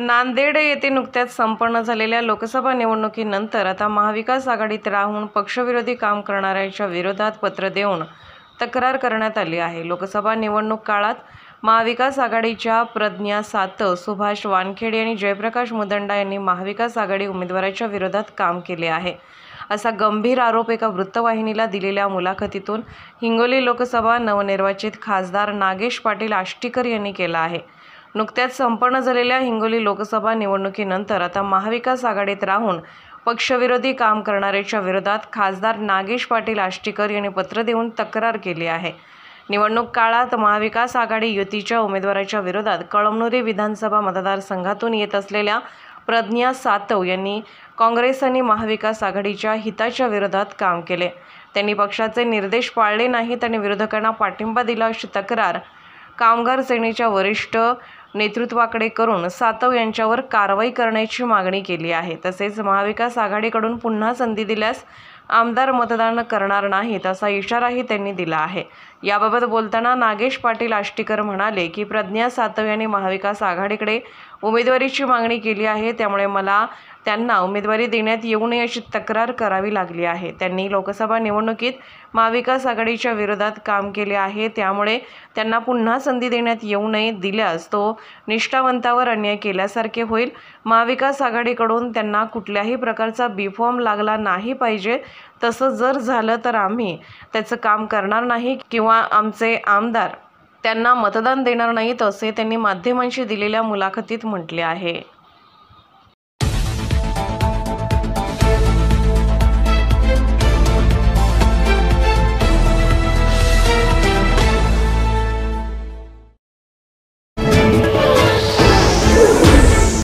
नांदेड येथे नुकत्याच संपन्न झालेल्या लोकसभा निवडणुकीनंतर आता महाविकास आघाडीत राहून पक्षविरोधी काम करणाऱ्यांच्या विरोधात पत्र देऊन तक्रार करण्यात आली आहे। लोकसभा निवडणूक काळात महाविकास आघाडीच्या प्रज्ञा सातव, सुभाष वानखेडे आणि जयप्रकाश मुदंडा यांनी महाविकास आघाडी उमेदवाराच्या विरोधात काम केले आहे, असा गंभीर आरोप एका वृत्तवाहिनीला दिलेल्या मुलाखतीतून हिंगोली लोकसभा नवनिर्वाचित खासदार नागेश पाटील आष्टीकर यांनी केला आहे। नुकत्याच संपन्न झालेल्या हिंगोली लोकसभा निवडणुकीनंतर आता महाविकास आघाडीत राहून पक्षविरोधी काम करणाऱ्यांच्या विरोधात खासदार नागेश पाटील आष्टीकर यांनी पत्र देऊन तक्रार केली आहे। निवडणूक काळात महाविकास आघाडी युतीच्या उमेदवाराच्या विरोधात कळमनुरी विधानसभा मतदारसंघातून येत असलेल्या प्रज्ञा सातव यांनी काँग्रेस आणि महाविकास आघाडीच्या हिताच्या विरोधात काम केले। त्यांनी पक्षाचे निर्देश पाळले नाहीत आणि विरोधकांना पाठिंबा दिला, अशी तक्रार कामगार सेनेच्या वरिष्ठ नेतृत्वाकडे करून सातव यांच्यावर कारवाई करण्याची मागणी केली आहे। तसेच महाविकास आघाडीकडून पुन्हा संधी दिल्यास आमदार मतदान करणार नाहीत, असा इशाराही त्यांनी दिला आहे। याबाबत बोलताना नागेश पाटील आष्टीकर म्हणाले की प्रज्ञा सातव यांनी महाविकास आघाडीकडे उमेदवारीची मागणी केली आहे, त्यामुळे मला त्यांना उमेदवारी देण्यात येऊ नये अशी तक्रार करावी लागली आहे। त्यांनी लोकसभा निवडणुकीत महाविकास आघाडीच्या विरोधात काम केले आहे, त्यामुळे त्यांना पुन्हा संधी देण्यात येऊ नये, दिल्यास तो निष्ठावंतावर अन्याय केल्यासारखे होईल। महाविकास आघाडीकडून त्यांना कुठल्याही प्रकारचा बी-फॉर्म लागला नाही पाहिजे, तसं जर झालं तर आम्ही त्याचं काम करणार नाही किंवा आमचे आमदार त्यांना मतदान देणार नाहीत, असे त्यांनी माध्यमांशी दिलेल्या मुलाखतीत म्हटले आहे।